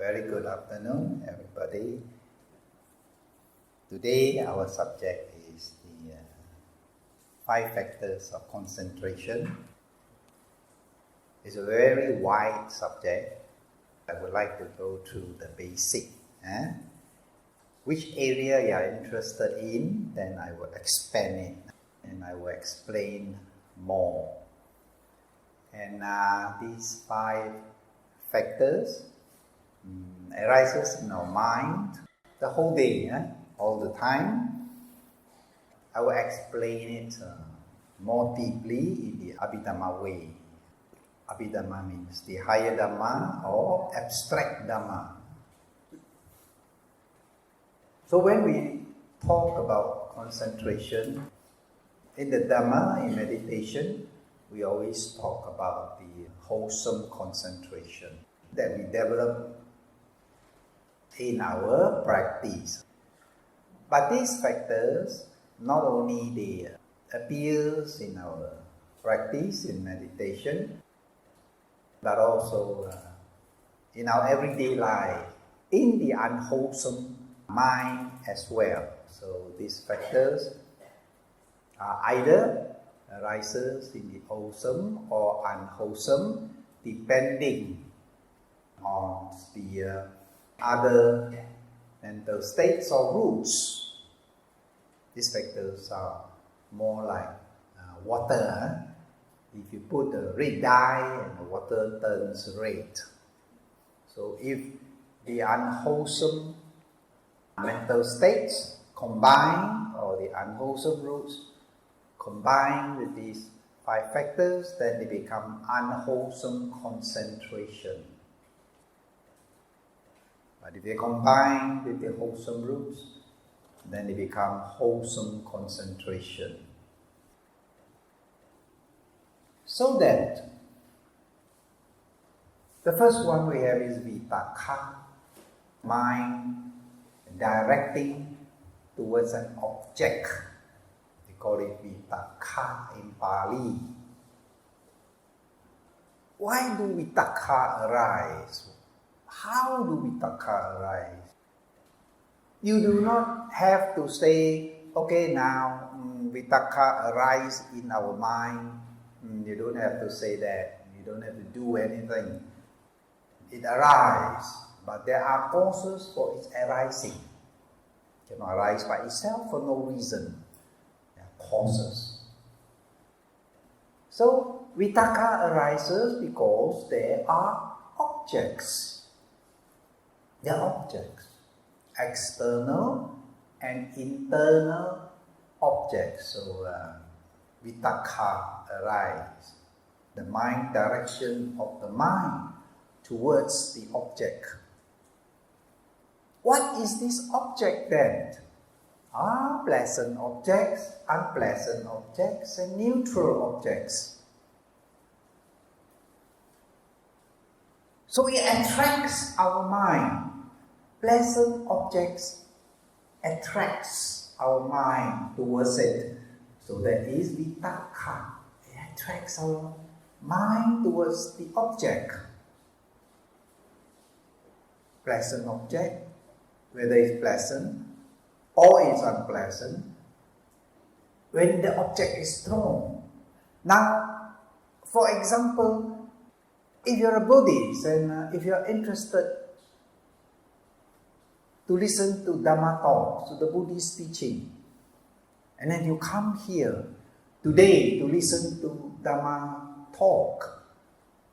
Very good afternoon, everybody. Today, our subject is the 5 factors of concentration. It's a very wide subject. I would like to go through the basic. Which area you are interested in, then I will expand it and I will explain more. And these 5 factors arises in our mind the whole day, all the time. I will explain it more deeply in the Abhidhamma way. Abhidhamma means the higher Dhamma or abstract Dhamma. So when we talk about concentration, in the Dhamma, in meditation, we always talk about the wholesome concentration that we develop in our practice. But these factors, not only they appears in our practice in meditation, but also in our everyday life, in the unwholesome mind as well. So these factors are either arises in the wholesome or unwholesome, depending on the other mental states or roots. These factors are more like water. If you put a red dye and the water turns red. So if the unwholesome mental states combine, or the unwholesome roots combine with these 5 factors, then they become unwholesome concentration. But if they combine with the wholesome roots, then they become wholesome concentration. So that the first one we have is vitakka, mind directing towards an object. They call it vitakka in Pali. Why do vitakka arise? How do vitakka arise? You do not have to say, okay, now vitakka arise in our mind. You don't have to say that. You don't have to do anything. It arises, but there are causes for its arising. It cannot arise by itself for no reason. There are causes. So vitakka arises because there are objects. There are objects, external and internal objects. So vitakka arise, the mind direction of the mind towards the object. What is this object then? Pleasant objects, unpleasant objects, and neutral objects. So it attracts our mind. Pleasant objects attracts our mind towards it. So that is vitakka. It attracts our mind towards the object. Pleasant object, whether it's pleasant or it's unpleasant, when the object is strong. Now, for example, if you're a Buddhist and if you're interested to listen to Dhamma talk, to the Buddhist teaching, and then you come here today to listen to Dhamma talk.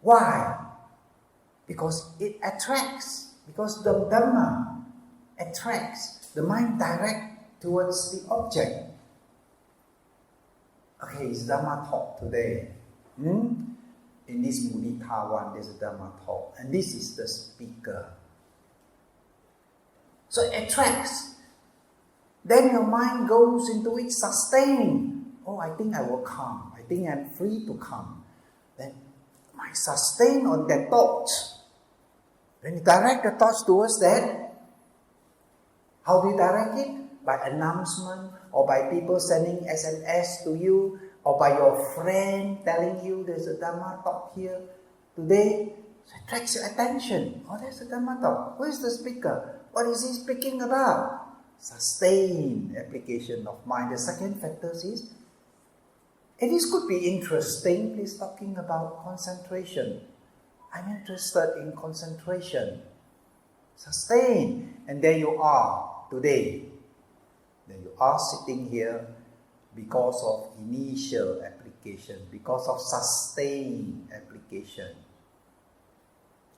Why? Because it attracts. Because the Dhamma attracts the mind direct towards the object. Okay, it's Dhamma talk today. In this Mudita one, there's a Dhamma talk, and this is the speaker. So it attracts. Then your mind goes into it sustaining. Oh, I think I will come. I think I'm free to come. Then I sustain on that thought. When you direct the thoughts towards that, how do you direct it? By announcement, or by people sending SMS to you, or by your friend telling you there's a Dhamma talk here today. So it attracts your attention. Oh, there's a Dhamma talk. Who is the speaker? What is he speaking about? Sustained application of mind. The second factor is, this could be interesting. He's talking about concentration. I'm interested in concentration. Sustain. And there you are today. Then you are sitting here because of initial application, because of sustained application.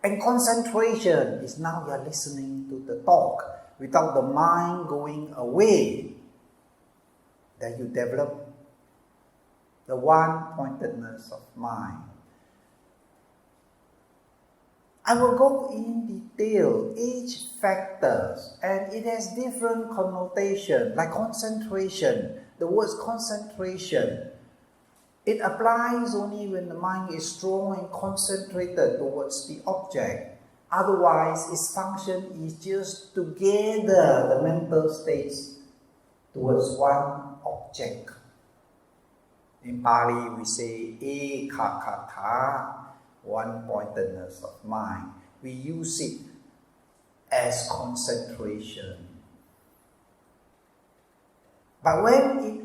And concentration is now you are listening to the talk without the mind going away. Then you develop the one-pointedness of mind. I will go in detail each factor, and it has different connotation, like concentration. The word concentration, it applies only when the mind is strong and concentrated towards the object. Otherwise, its function is just to gather the mental states towards one object. In Pali, we say ekakata, one-pointedness of mind. We use it as concentration. But when it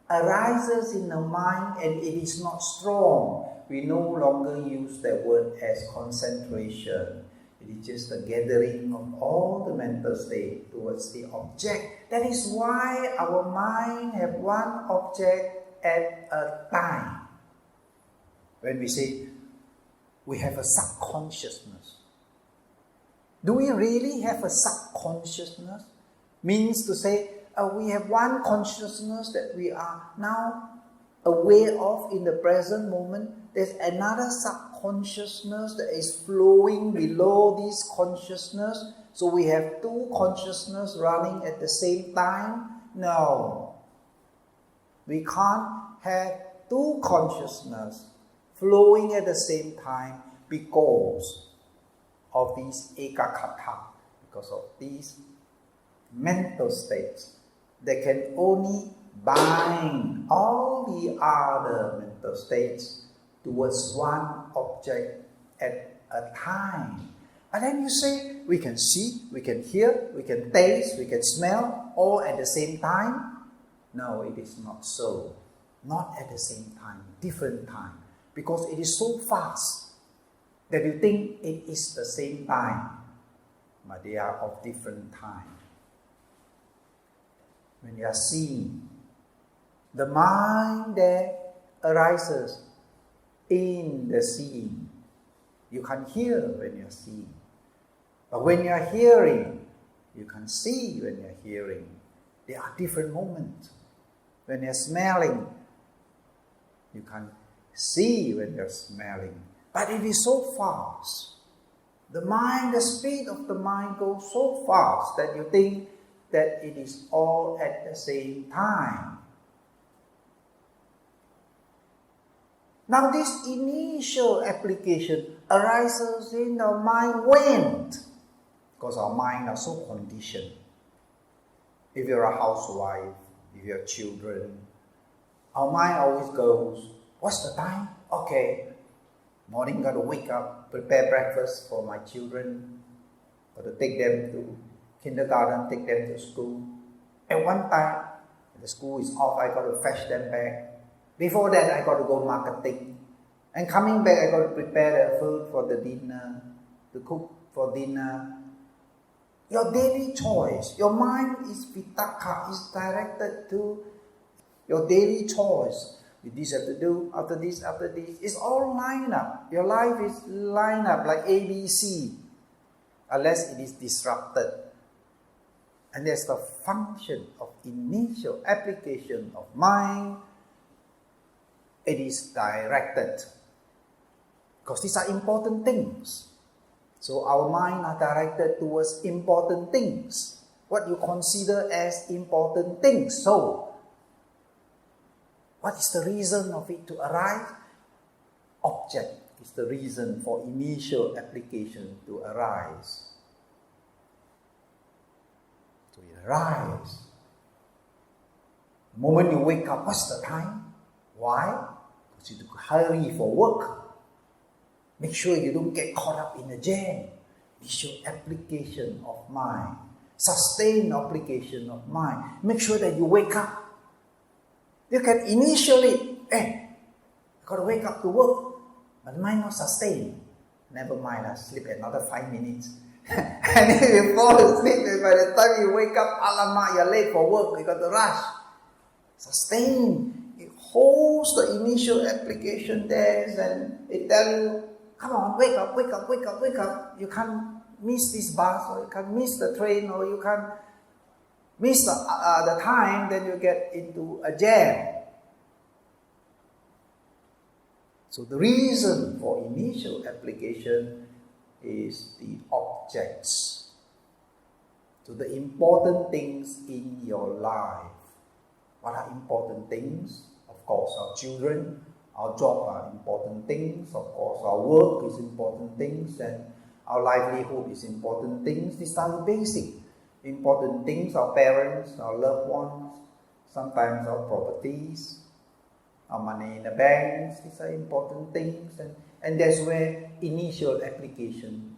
arises in the mind and it is not strong, we no longer use that word as concentration. It is just a gathering of all the mental state towards the object. That is why our mind have one object at a time. When we say we have a subconsciousness, do we really have a subconsciousness? Means to say, we have one consciousness that we are now aware of in the present moment. There's another subconsciousness that is flowing below this consciousness. So we have two consciousness running at the same time? No. We can't have two consciousness flowing at the same time because of these ekakata, because of these mental states that can only bind all the other mental states towards one object at a time. And then you say, we can see, we can hear, we can taste, we can smell, all at the same time. No, it is not so. Not at the same time, different time. Because it is so fast that you think it is the same time, but they are of different time. When you are seeing, the mind that arises in the seeing, you can hear when you are seeing. But when you are hearing, you can see when you are hearing. There are different moments. When you are smelling, you can see when you are smelling. But it is so fast. The mind, the speed of the mind goes so fast that you think that it is all at the same time. Now this initial application arises in our mind when? Because our mind are so conditioned. If you're a housewife, if you have children, our mind always goes, what's the time? Okay, morning got to wake up, prepare breakfast for my children, got to take them to kindergarten, take them to school. At one time, the school is off, I got to fetch them back. Before that, I got to go marketing. And coming back, I got to prepare the food for the dinner, to cook for dinner. Your daily choice, your mind is vitaka, is directed to your daily choice. This have to do, after this, it's all lined up. Your life is lined up like ABC, unless it is disrupted. And that's the function of initial application of mind. It is directed. Because these are important things. So our mind are directed towards important things. What you consider as important things. So, what is the reason of it to arise? Object is the reason for initial application to arise. So it arises. The moment you wake up, what's the time? Why? Because you have to hurry for work. Make sure you don't get caught up in a jam. Initial application of mind. Sustained application of mind. Make sure that you wake up. You can initially, I got to wake up to work. But mind not sustained. Never mind, I'll sleep another 5 minutes. And if you fall asleep, and by the time you wake up, alamak, you're late for work, you got to rush. Sustain. It holds the initial application there, and it tells you, come on, wake up, wake up, wake up, wake up. You can't miss this bus, or you can't miss the train, or you can't miss the time, then you get into a jam. So the reason for initial application is the objects. So the important things in your life. What are important things? Of course, our children, our job are important things. Of course, our work is important things, and our livelihood is important things. These are the basic important things. Our parents, our loved ones, sometimes our properties, our money in the banks. These are important things, and that's where initial application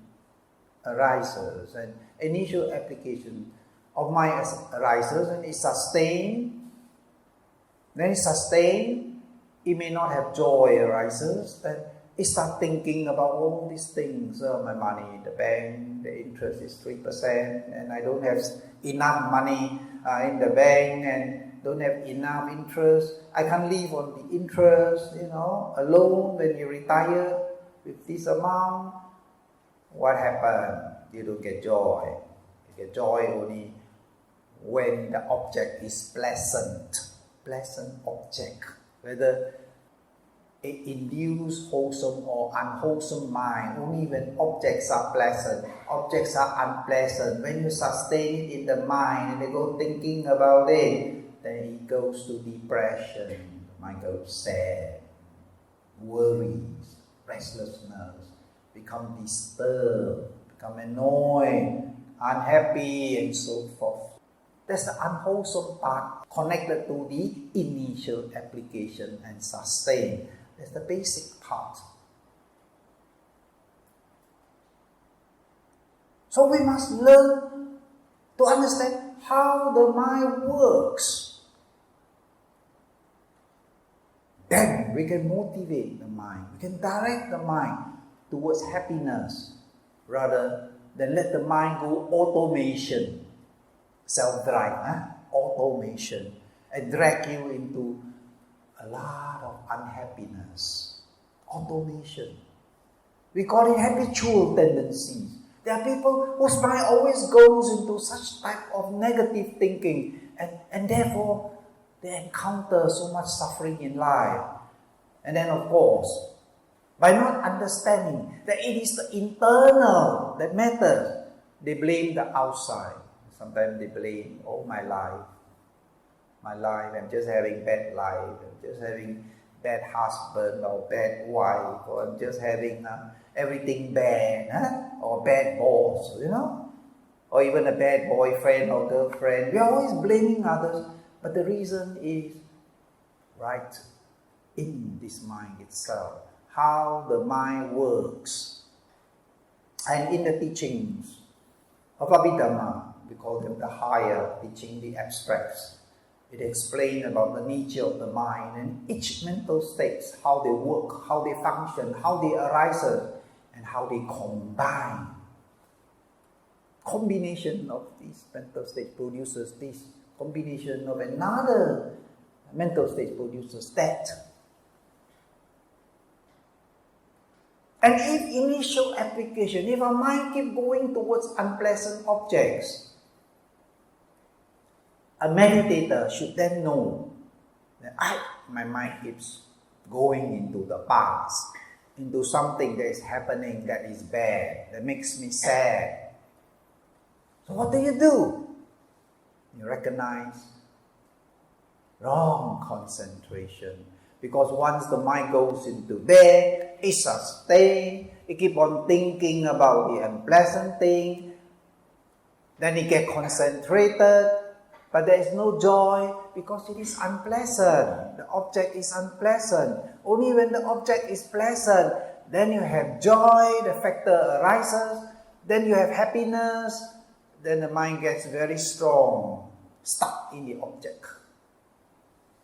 arises, and initial application of mind arises, and it's sustained. Then it's sustained. It may not have joy arises. Then it start thinking about all these things. My money in the bank, the interest is 3%, and I don't have enough money in the bank, and don't have enough interest. I can't live on the interest, alone. When you retire with this amount, what happened? You don't get joy. You get joy only when the object is pleasant object, whether it induces wholesome or unwholesome mind. Only when objects are pleasant, objects are unpleasant. When you sustain it in the mind and they go thinking about it, then it goes to depression. The mind goes sad, worries, restlessness, become disturbed, become annoyed, unhappy, and so forth. That's the unwholesome part connected to the initial application and sustain. That's the basic part. So we must learn to understand how the mind works. Then we can motivate the mind. We can direct the mind towards happiness rather than let the mind go automation. Self-drive, automation, and drag you into a lot of unhappiness. Automation. We call it habitual tendencies. There are people whose mind always goes into such type of negative thinking, and therefore they encounter so much suffering in life. And then, of course, by not understanding that it is the internal that matters, they blame the outside. Sometimes they blame, my life, I'm just having bad life, I'm just having bad husband or bad wife, or I'm just having everything bad, or bad boss, or even a bad boyfriend or girlfriend. We are always blaming others, but the reason is right in this mind itself, how the mind works. And in the teachings of Abhidhamma, we call them the higher teaching, the abstracts. It explains about the nature of the mind and each mental states, how they work, how they function, how they arise, and how they combine. Combination of these mental states produces this. Combination of another mental state produces that. And if initial application, if our mind keeps going towards unpleasant objects, a meditator should then know that my mind keeps going into the past, into something that is happening that is bad, that makes me sad. So what do? You recognize wrong concentration. Because once the mind goes into there, it sustains, it keeps on thinking about the unpleasant thing, then it gets concentrated, but there is no joy because it is unpleasant. The object is unpleasant. Only when the object is pleasant, then you have joy, the factor arises, then you have happiness, then the mind gets very strong, stuck in the object.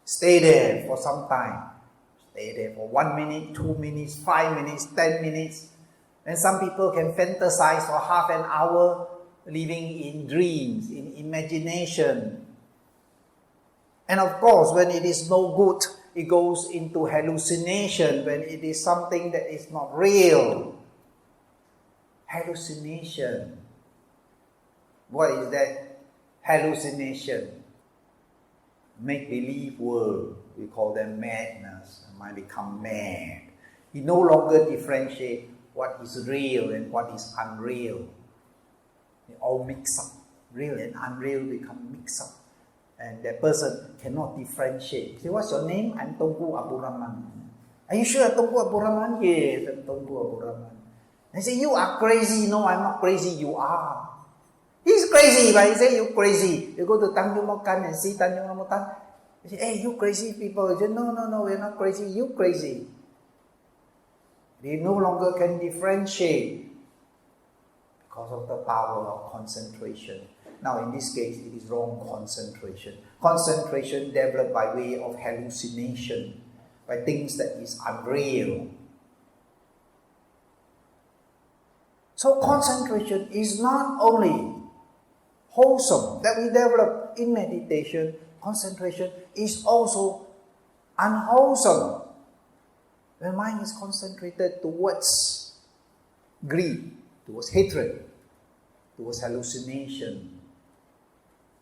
Stay there for some time. Stay there for 1 minute, 2 minutes, 5 minutes, 10 minutes. And some people can fantasize for half an hour, living in dreams, in imagination. And of course, when it is no good, it goes into hallucination, when it is something that is not real. Hallucination. What is that? Hallucination. Make-believe world. We call them madness. The mind become mad. He no longer differentiate what is real and what is unreal. They all mix up. Real and unreal become mixed up. And that person cannot differentiate. Say, what's your name? I'm Tunku Abdul Rahman. Are you sure Tunku Abdul Rahman? Yes, I'm Tunku Abdul Rahman. They say, you are crazy. No, I'm not crazy. You are. He's crazy, but he say, you crazy. You go to Tanjung Mokan and see Tanjung Mokan. They say, hey, you crazy people. They say, no, we're not crazy. You crazy. They no longer can differentiate because of the power of concentration. Now, in this case, it is wrong concentration. Concentration developed by way of hallucination, by things that is unreal. So, concentration is not only wholesome that we develop in meditation, concentration is also unwholesome. The mind is concentrated towards greed, towards hatred, towards hallucination,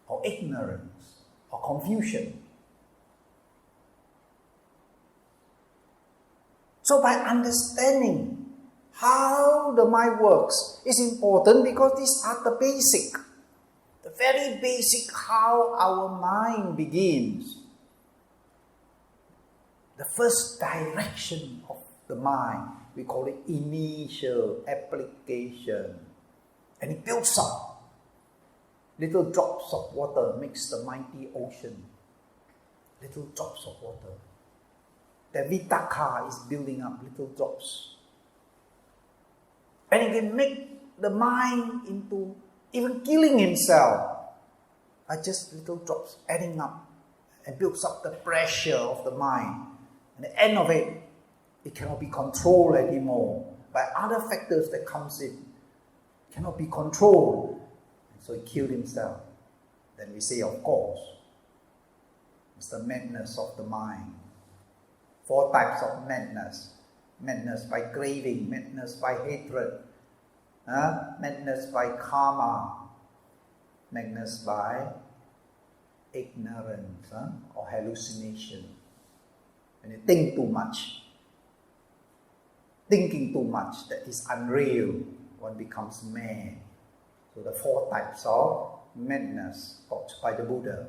or ignorance, or confusion. So by understanding how the mind works is important, because these are the basic, the very basic how our mind begins. The first direction of the mind, we call it initial application. And it builds up. Little drops of water makes the mighty ocean. Little drops of water. The vitaka is building up little drops. And it can make the mind into even killing himself by just little drops adding up, and builds up the pressure of the mind. And at the end of it, it cannot be controlled anymore by other factors that comes in. It cannot be controlled. And so he killed himself. Then we say, of course, it's the madness of the mind. 4 types of madness. Madness by craving, madness by hatred, madness by karma, madness by ignorance or hallucination. When you think too much, thinking too much that is unreal, one becomes mad. So the 4 types of madness taught by the Buddha.